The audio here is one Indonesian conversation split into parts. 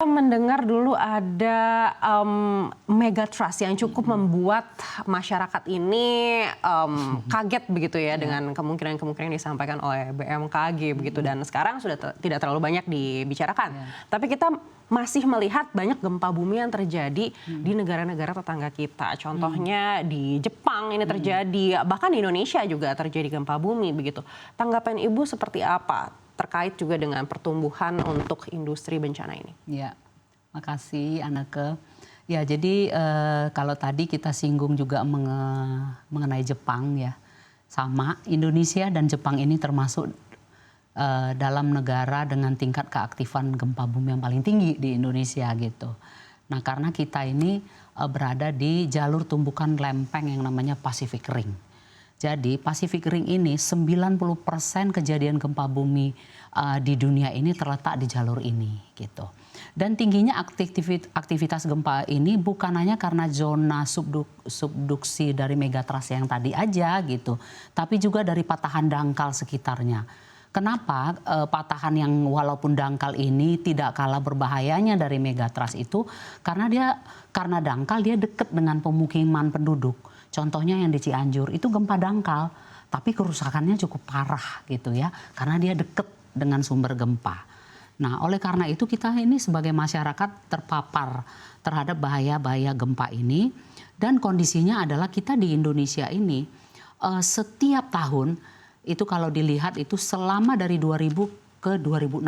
Mendengar dulu ada megatrust yang cukup membuat masyarakat ini kaget begitu ya dengan kemungkinan-kemungkinan yang disampaikan oleh BMKG begitu, dan sekarang sudah tidak terlalu banyak dibicarakan. Tapi kita masih melihat banyak gempa bumi yang terjadi di negara-negara tetangga kita. Contohnya di Jepang ini terjadi, bahkan di Indonesia juga terjadi gempa bumi begitu. Tanggapan Ibu seperti apa terkait juga dengan pertumbuhan untuk industri bencana ini? Ya, makasih Anneke. Ya, jadi kalau tadi kita singgung juga mengenai Jepang ya, sama Indonesia dan Jepang ini termasuk dalam negara dengan tingkat keaktifan gempa bumi yang paling tinggi di Indonesia gitu. Nah, karena kita ini berada di jalur tumbukan lempeng yang namanya Pacific Ring. Jadi Pacific Ring ini 90% kejadian gempa bumi di dunia ini terletak di jalur ini gitu. Dan tingginya aktivitas gempa ini bukan hanya karena zona subduksi dari megatrust yang tadi aja gitu, tapi juga dari patahan dangkal sekitarnya. Kenapa patahan yang walaupun dangkal ini tidak kalah berbahayanya dari megatrust itu? Karena dangkal dia dekat dengan pemukiman penduduk. Contohnya yang di Cianjur itu gempa dangkal, tapi kerusakannya cukup parah gitu ya, karena dia dekat dengan sumber gempa. Nah, oleh karena itu kita ini sebagai masyarakat terpapar terhadap bahaya-bahaya gempa ini, dan kondisinya adalah kita di Indonesia ini setiap tahun itu kalau dilihat itu selama dari 2000 ke 2016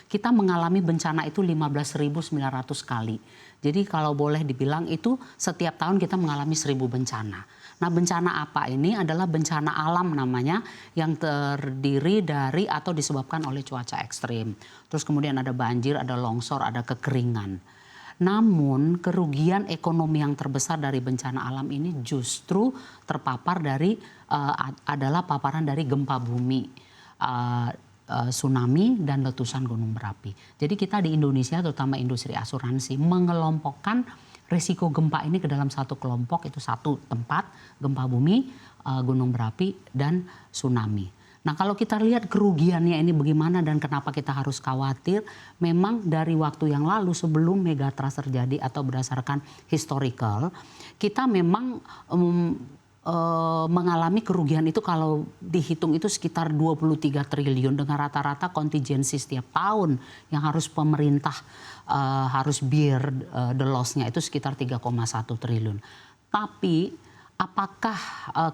kita mengalami bencana itu 15.900 kali. Jadi kalau boleh dibilang itu setiap tahun kita mengalami 1.000 bencana. Nah, bencana apa ini adalah bencana alam namanya, yang terdiri dari atau disebabkan oleh cuaca ekstrim. Terus kemudian ada banjir, ada longsor, ada kekeringan. Namun kerugian ekonomi yang terbesar dari bencana alam ini justru terpapar dari adalah paparan dari gempa bumi, tsunami dan letusan gunung berapi. Jadi kita di Indonesia terutama industri asuransi mengelompokkan risiko gempa ini ke dalam satu kelompok, itu satu tempat, gempa bumi, gunung berapi dan tsunami. Nah, kalau kita lihat kerugiannya ini bagaimana dan kenapa kita harus khawatir, memang dari waktu yang lalu sebelum megatrust terjadi atau berdasarkan historical, kita memang mengalami kerugian itu kalau dihitung itu sekitar 23 triliun dengan rata-rata kontingensi setiap tahun yang harus pemerintah harus bear the loss-nya itu sekitar 3,1 triliun. Tapi apakah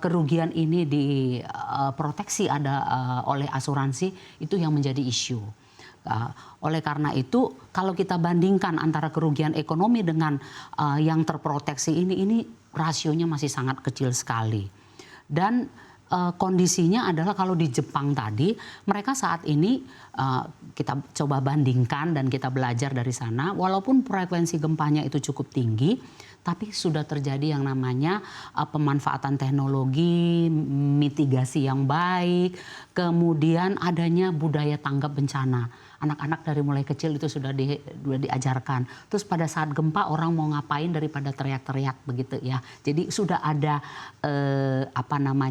kerugian ini diproteksi oleh asuransi, itu yang menjadi isu. Oleh karena itu kalau kita bandingkan antara kerugian ekonomi dengan yang terproteksi ini rasionya masih sangat kecil sekali. Dan kondisinya adalah kalau di Jepang tadi, mereka saat ini kita coba bandingkan dan kita belajar dari sana, walaupun frekuensi gempanya itu cukup tinggi, tapi sudah terjadi yang namanya pemanfaatan teknologi, mitigasi yang baik, kemudian adanya budaya tanggap bencana. Anak-anak dari mulai kecil itu sudah diajarkan. Terus pada saat gempa orang mau ngapain daripada teriak-teriak begitu ya. Jadi sudah ada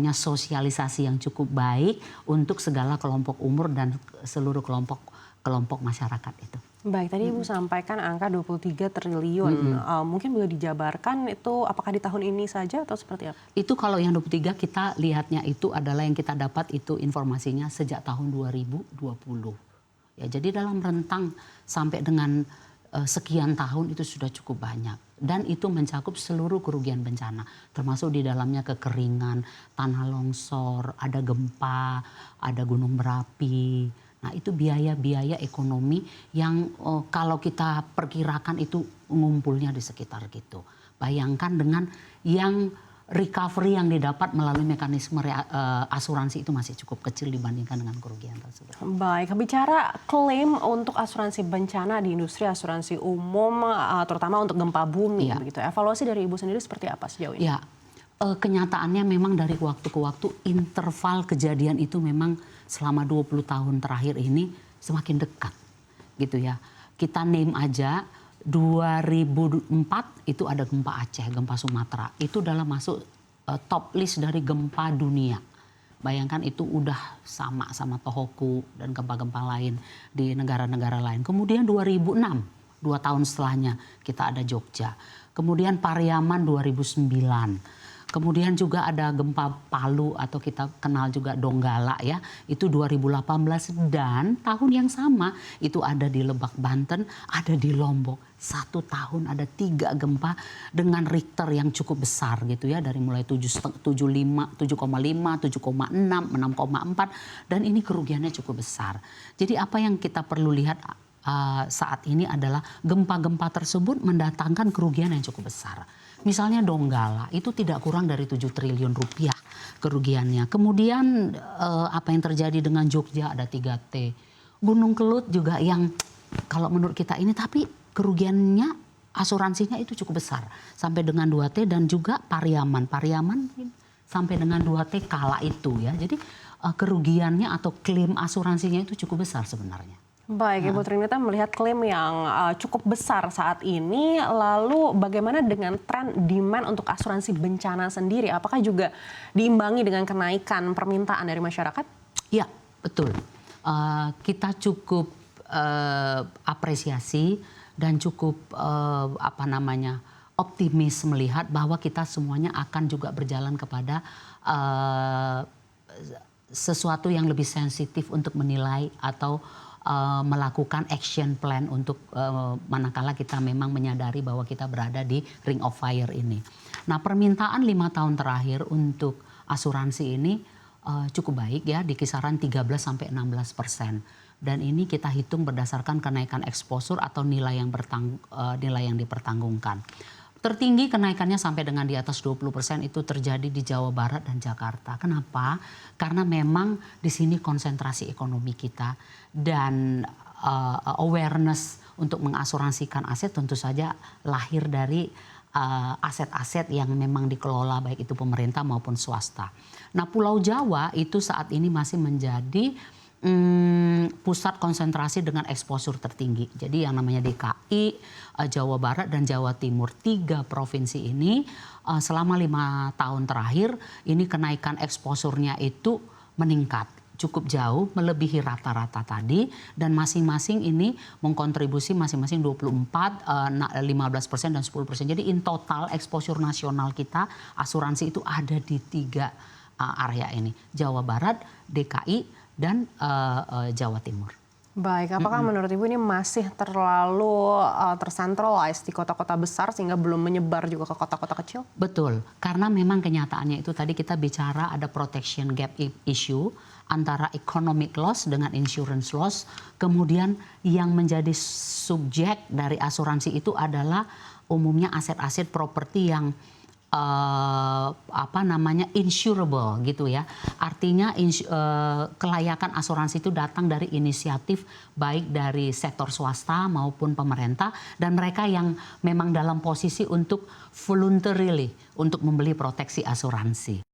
sosialisasi yang cukup baik untuk segala kelompok umur dan seluruh kelompok masyarakat itu. Baik, tadi Ibu sampaikan angka 23 triliun. Mungkin boleh dijabarkan itu apakah di tahun ini saja atau seperti apa? Itu kalau yang 23 kita lihatnya itu adalah yang kita dapat itu informasinya sejak tahun 2020. Ya, jadi dalam rentang sampai dengan sekian tahun itu sudah cukup banyak. Dan itu mencakup seluruh kerugian bencana. Termasuk di dalamnya kekeringan, tanah longsor, ada gempa, ada gunung berapi. Nah, itu biaya-biaya ekonomi yang kalau kita perkirakan itu ngumpulnya di sekitar gitu. Bayangkan dengan yang recovery yang didapat melalui mekanisme asuransi itu masih cukup kecil dibandingkan dengan kerugian tersebut. Baik, bicara klaim untuk asuransi bencana di industri asuransi umum, terutama untuk gempa bumi, begitu. Evaluasi dari Ibu sendiri seperti apa sejauh ini? Ya, kenyataannya memang dari waktu ke waktu interval kejadian itu memang selama 20 tahun terakhir ini semakin dekat, gitu ya. Kita name aja. 2004 itu ada gempa Aceh, gempa Sumatera. Itu dalam masuk top list dari gempa dunia. Bayangkan itu udah sama Tohoku dan gempa-gempa lain di negara-negara lain. Kemudian 2006 2 tahun setelahnya kita ada Jogja. Kemudian Pariaman 2009. Kemudian juga ada gempa Palu atau kita kenal juga Donggala ya, itu 2018 dan tahun yang sama itu ada di Lebak Banten, ada di Lombok. 1 tahun ada 3 gempa dengan Richter yang cukup besar gitu ya, dari mulai 7,5, 7,6, 6,4 dan ini kerugiannya cukup besar. Jadi apa yang kita perlu lihat saat ini adalah gempa-gempa tersebut mendatangkan kerugian yang cukup besar. Misalnya Donggala itu tidak kurang dari 7 triliun rupiah kerugiannya. Kemudian apa yang terjadi dengan Jogja ada 3T. Gunung Kelut juga yang kalau menurut kita ini tapi kerugiannya asuransinya itu cukup besar. Sampai dengan 2T dan juga Pariaman. Pariaman sampai dengan 2T kala itu ya. Jadi kerugiannya atau klaim asuransinya itu cukup besar sebenarnya. Baik, Ibu Trinita melihat klaim yang cukup besar saat ini, lalu bagaimana dengan tren demand untuk asuransi bencana sendiri? Apakah juga diimbangi dengan kenaikan permintaan dari masyarakat? Ya, betul. Kita cukup apresiasi dan cukup optimis melihat bahwa kita semuanya akan juga berjalan kepada sesuatu yang lebih sensitif untuk menilai atau melakukan action plan untuk manakala kita memang menyadari bahwa kita berada di ring of fire ini. Nah, permintaan 5 tahun terakhir untuk asuransi ini cukup baik ya, di kisaran 13-16%. Dan ini kita hitung berdasarkan kenaikan exposure atau nilai yang dipertanggungkan. Tertinggi kenaikannya sampai dengan di atas 20% itu terjadi di Jawa Barat dan Jakarta. Kenapa? Karena memang di sini konsentrasi ekonomi kita dan awareness untuk mengasuransikan aset tentu saja lahir dari aset-aset yang memang dikelola baik itu pemerintah maupun swasta. Nah, Pulau Jawa itu saat ini masih menjadi pusat konsentrasi dengan exposure tertinggi. Jadi yang namanya DKI, Jawa Barat dan Jawa Timur, 3 provinsi ini selama 5 tahun terakhir ini kenaikan exposure-nya itu meningkat cukup jauh melebihi rata-rata tadi dan masing-masing ini mengkontribusi masing-masing 24, 15% dan 10%. Jadi in total exposure nasional kita asuransi itu ada di 3 area ini, Jawa Barat, DKI dan Jawa Timur. Baik, apakah menurut Ibu ini masih terlalu tersentralized di kota-kota besar sehingga belum menyebar juga ke kota-kota kecil? Betul, karena memang kenyataannya itu tadi kita bicara ada protection gap issue antara economic loss dengan insurance loss. Kemudian yang menjadi subjek dari asuransi itu adalah umumnya aset-aset properti yang insurable gitu ya. Artinya kelayakan asuransi itu datang dari inisiatif baik dari sektor swasta maupun pemerintah dan mereka yang memang dalam posisi untuk voluntarily untuk membeli proteksi asuransi.